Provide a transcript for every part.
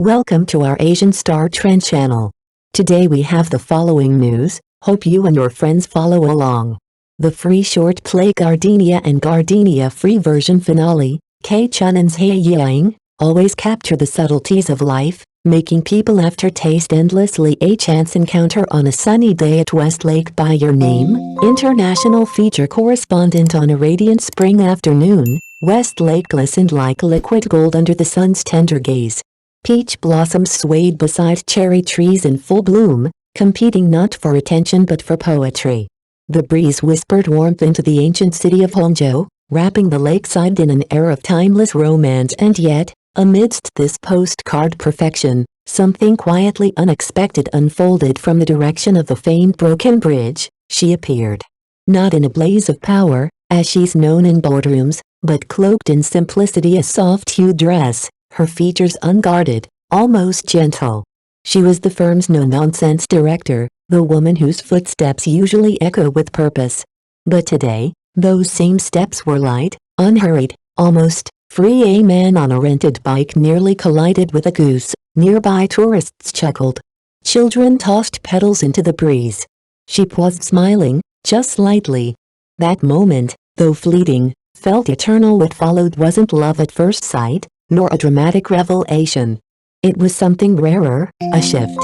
Welcome to our Asian Star Trend channel. Today we have the following news, hope you and your friends follow along. The free short play Gardenia and Gardenia free version finale, Chun Zhai Yiying, always capture the subtleties of life, making people aftertaste endlessly. A chance encounter on a sunny day at Westlake by your name, international feature correspondent. On a radiant spring afternoon, Westlake glistened like liquid gold under the sun's tender gaze. Peach blossoms swayed beside cherry trees in full bloom, competing not for attention but for poetry. The breeze whispered warmth into the ancient city of Hangzhou, wrapping the lakeside in an air of timeless romance. And yet, amidst this postcard perfection, something quietly unexpected unfolded. From the direction of the famed broken bridge, she appeared. Not in a blaze of power, as she's known in boardrooms, but cloaked in simplicity, a soft-hued dress, her features unguarded, almost gentle. She was the firm's no-nonsense director, the woman whose footsteps usually echo with purpose. But today, those same steps were light, unhurried, almost free. A man on a rented bike nearly collided with a goose. Nearby tourists chuckled. Children tossed petals into the breeze. She paused, smiling, just slightly. That moment, though fleeting, felt eternal. What followed wasn't love at first sight, nor a dramatic revelation. It was something rarer, a shift.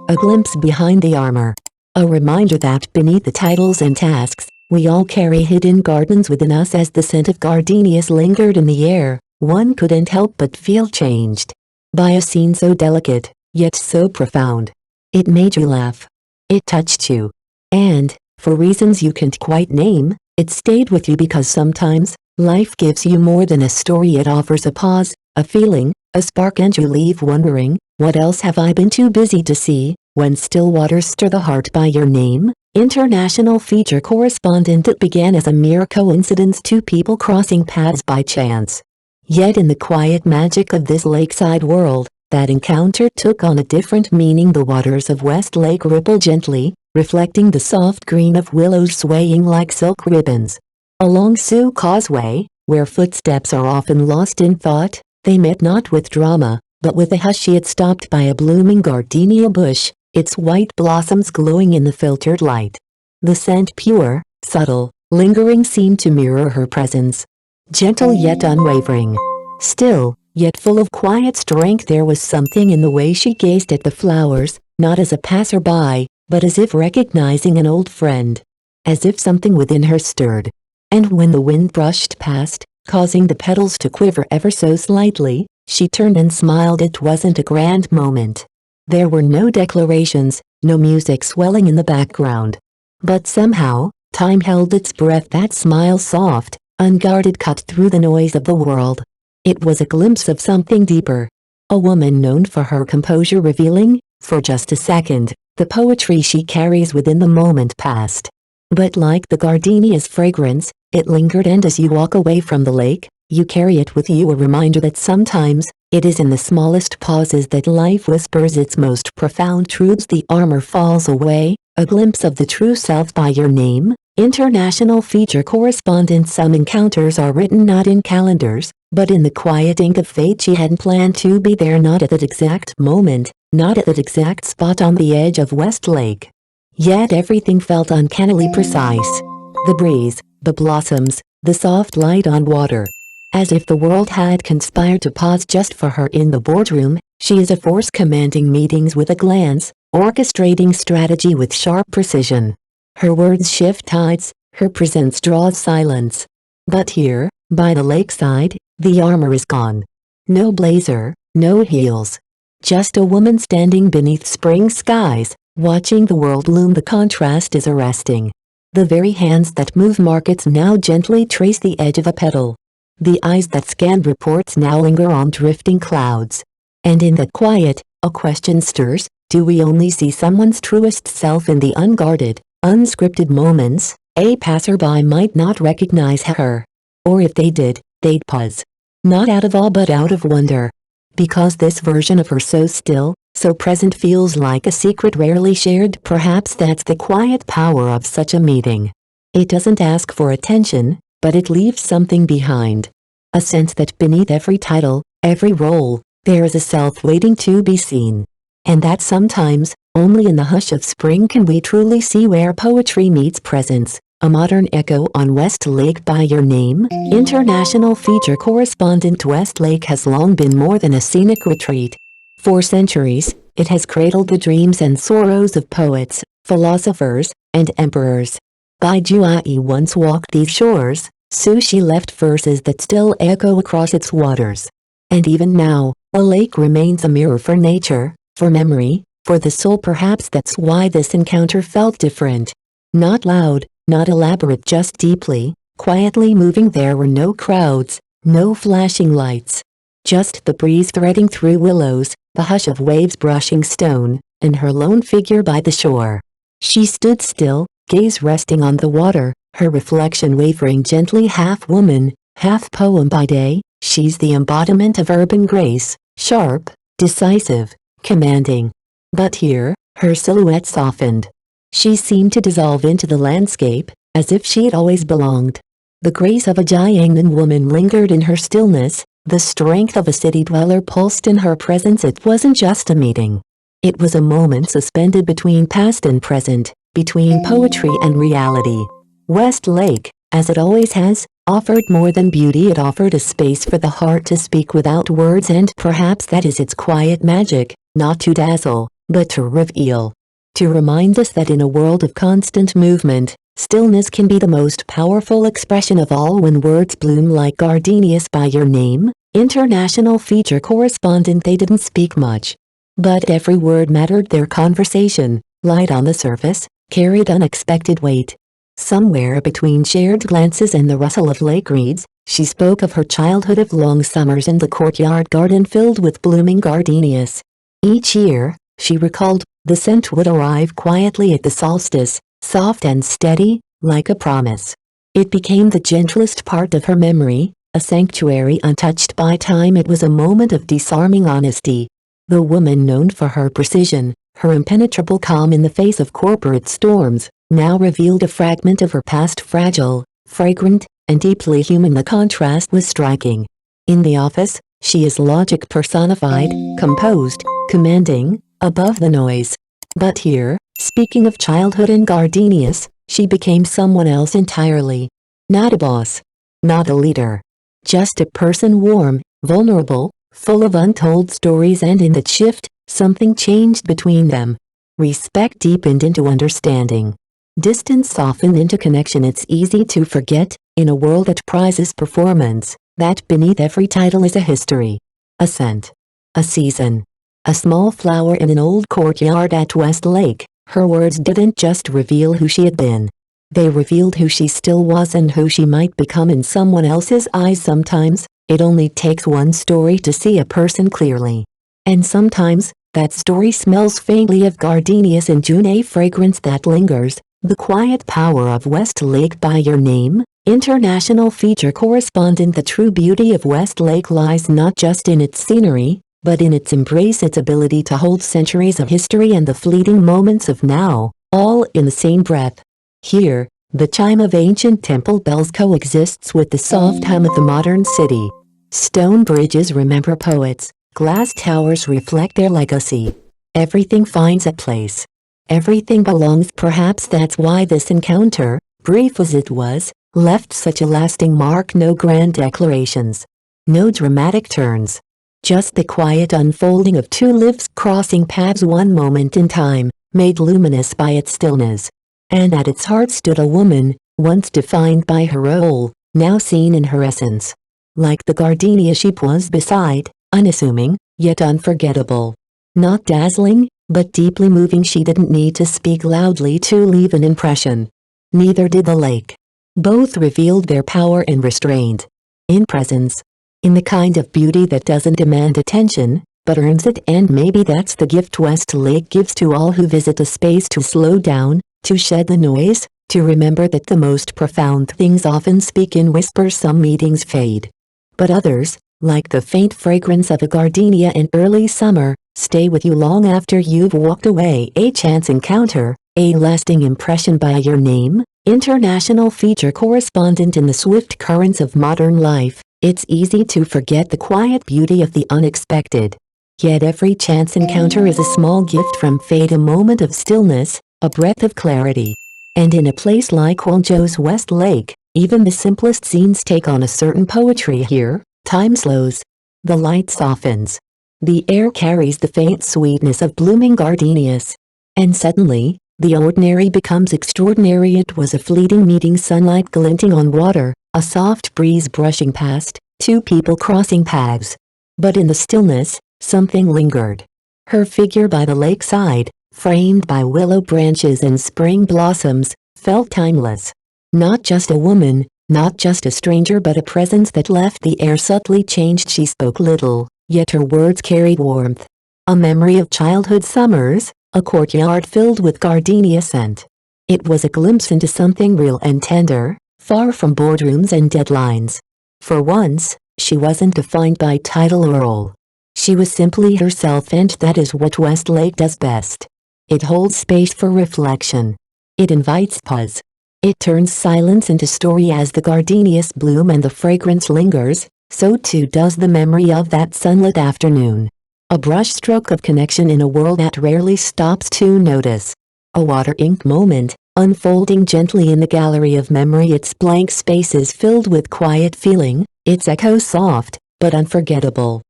A glimpse behind the armor. A reminder that beneath the titles and tasks, we all carry hidden gardens within us. As the scent of gardenias lingered in the air, one couldn't help but feel changed. By a scene so delicate, yet so profound. It made you laugh. It touched you. And, for reasons you can't quite name, it stayed with you because sometimes, life gives you more than a story. It offers a pause, a feeling, a spark, and you leave wondering, what else have I been too busy to see? When still waters stir the heart by your name, international feature correspondent. It began as a mere coincidence, two people crossing paths by chance. Yet in the quiet magic of this lakeside world, that encounter took on a different meaning. The waters of Westlake rippled gently, reflecting the soft green of willows swaying like silk ribbons. Along Sioux Causeway, where footsteps are often lost in thought, they met not with drama, but with a hush. She had stopped by a blooming gardenia bush, its white blossoms glowing in the filtered light. The scent, pure, subtle, lingering, seemed to mirror her presence. Gentle yet unwavering. Still, yet full of quiet strength. There was something in the way she gazed at the flowers, not as a passerby, but as if recognizing an old friend. As if something within her stirred. And when the wind brushed past, causing the petals to quiver ever so slightly, she turned and smiled. It wasn't a grand moment. There were no declarations, no music swelling in the background. But somehow, time held its breath. That smile, soft, unguarded, cut through the noise of the world. It was a glimpse of something deeper. A woman known for her composure, revealing, for just a second, the poetry she carries within. The moment passed. But like the gardenia's fragrance, it lingered, and as you walk away from the lake, you carry it with you, a reminder that sometimes, it is in the smallest pauses that life whispers its most profound truths. The armor falls away, a glimpse of the true self by your name, international feature correspondent. Some encounters are written not in calendars, but in the quiet ink of fate. She hadn't planned to be there, not at that exact moment, not at that exact spot on the edge of Westlake. Yet everything felt uncannily precise. The breeze, the blossoms, the soft light on water. As if the world had conspired to pause just for her. In the boardroom, she is a force, commanding meetings with a glance, orchestrating strategy with sharp precision. Her words shift tides, her presence draws silence. But here, by the lakeside, the armor is gone. No blazer, no heels. Just a woman standing beneath spring skies, watching the world loom. The contrast is arresting. The very hands that move markets now gently trace the edge of a petal. The eyes that scan reports now linger on drifting clouds. And in that quiet, a question stirs: do we only see someone's truest self in the unguarded, unscripted moments? A passerby might not recognize her. Or if they did, they'd pause. Not out of awe but out of wonder. Because this version of her, so still, so present, feels like a secret rarely shared. Perhaps that's the quiet power of such a meeting. It doesn't ask for attention, but it leaves something behind. A sense that beneath every title, every role, There is a self waiting to be seen. And that sometimes, only in the hush of spring can we truly see where poetry meets presence. A modern echo on Westlake by Your Name, international feature correspondent. Westlake has long been more than a scenic retreat. For centuries, it has cradled the dreams and sorrows of poets, philosophers, and emperors. Bai Juai once walked these shores, Sushi left verses that still echo across its waters. And even now, a lake remains a mirror for nature, for memory, for the soul. Perhaps that's why this encounter felt different. Not loud, not elaborate, just deeply, quietly moving. There were no crowds, no flashing lights. Just the breeze threading through willows, the hush of waves brushing stone, and her lone figure by the shore. She stood still, gaze resting on the water, her reflection wavering gently. Half woman, half poem. By day, she's the embodiment of urban grace, sharp, decisive, commanding. But here, her silhouette softened. She seemed to dissolve into the landscape, as if she'd always belonged. The grace of a Jiangnan woman lingered in her stillness, the strength of a city dweller pulsed in her presence. It wasn't just a meeting. It was a moment suspended between past and present, between poetry and reality. Westlake, as it always has, offered more than beauty. It offered a space for the heart to speak without words, and perhaps that is its quiet magic, not to dazzle, but to reveal. To remind us that in a world of constant movement, stillness can be the most powerful expression of all. When words bloom like gardenias by Your Name, international feature correspondent. They didn't speak much. But every word mattered. Their conversation, light on the surface, carried unexpected weight. Somewhere between shared glances and the rustle of lake reeds, she spoke of her childhood, of long summers in the courtyard garden filled with blooming gardenias. Each year, she recalled, the scent would arrive quietly at the solstice, soft and steady, like a promise. It became the gentlest part of her memory, a sanctuary untouched by time. It was a moment of disarming honesty. The woman known for her precision, her impenetrable calm in the face of corporate storms, now revealed a fragment of her past, fragile, fragrant, and deeply human. The contrast was striking. In the office, she is logic personified, composed, commanding, above the noise. But here, speaking of childhood and gardenias, she became someone else entirely. Not a boss. Not a leader. Just a person, warm, vulnerable, full of untold stories. And in that shift, something changed between them. Respect deepened into understanding. Distance softened into connection. It's easy to forget, in a world that prizes performance, that beneath every title is a history. A scent. A season. A small flower in an old courtyard at Westlake. Her words didn't just reveal who she had been. They revealed who she still was and who she might become in someone else's eyes. Sometimes, it only takes one story to see a person clearly. And sometimes, that story smells faintly of gardenias in June, a fragrance that lingers. The quiet power of Westlake by Your Name, international feature correspondent. The true beauty of Westlake lies not just in its scenery, but in its embrace, its ability to hold centuries of history and the fleeting moments of now, all in the same breath. Here, the chime of ancient temple bells coexists with the soft hum of the modern city. Stone bridges remember poets, glass towers reflect their legacy. Everything finds a place. Everything belongs. Perhaps that's why this encounter, brief as it was, left such a lasting mark. No grand declarations. No dramatic turns. Just the quiet unfolding of two lives crossing paths, one moment in time, made luminous by its stillness. And at its heart stood a woman, once defined by her role, now seen in her essence. Like the gardenia she was beside, unassuming, yet unforgettable. Not dazzling, but deeply moving. She didn't need to speak loudly to leave an impression. Neither did the lake. Both revealed their power in restraint. In presence. In the kind of beauty that doesn't demand attention, but earns it. And maybe that's the gift Westlake gives to all who visit a space: to slow down, to shed the noise, to remember that the most profound things often speak in whispers. Some meetings fade. But others, like the faint fragrance of a gardenia in early summer, stay with you long after you've walked away. A chance encounter, a lasting impression. By Your Name, international feature correspondent in the swift currents of modern life. It's easy to forget the quiet beauty of the unexpected. Yet every chance encounter is a small gift from fate, a moment of stillness, a breath of clarity. And in a place like Guangzhou's West Lake, even the simplest scenes take on a certain poetry here. Time slows. The light softens. The air carries the faint sweetness of blooming gardenias. And suddenly, the ordinary becomes extraordinary. It was a fleeting meeting, sunlight glinting on water, a soft breeze brushing past, two people crossing paths. But in the stillness, something lingered. Her figure by the lakeside, framed by willow branches and spring blossoms, felt timeless. Not just a woman, not just a stranger, but a presence that left the air subtly changed. She spoke little, yet her words carried warmth. A memory of childhood summers, a courtyard filled with gardenia scent. It was a glimpse into something real and tender, far from boardrooms and deadlines. For once, she wasn't defined by title or role. She was simply herself, and that is what Westlake does best. It holds space for reflection. It invites pause. It turns silence into story. As the gardenias bloom and the fragrance lingers, so too does the memory of that sunlit afternoon. A brushstroke of connection in a world that rarely stops to notice. A water-ink moment, unfolding gently in the gallery of memory. Its blank spaces filled with quiet feeling, its echo soft, but unforgettable.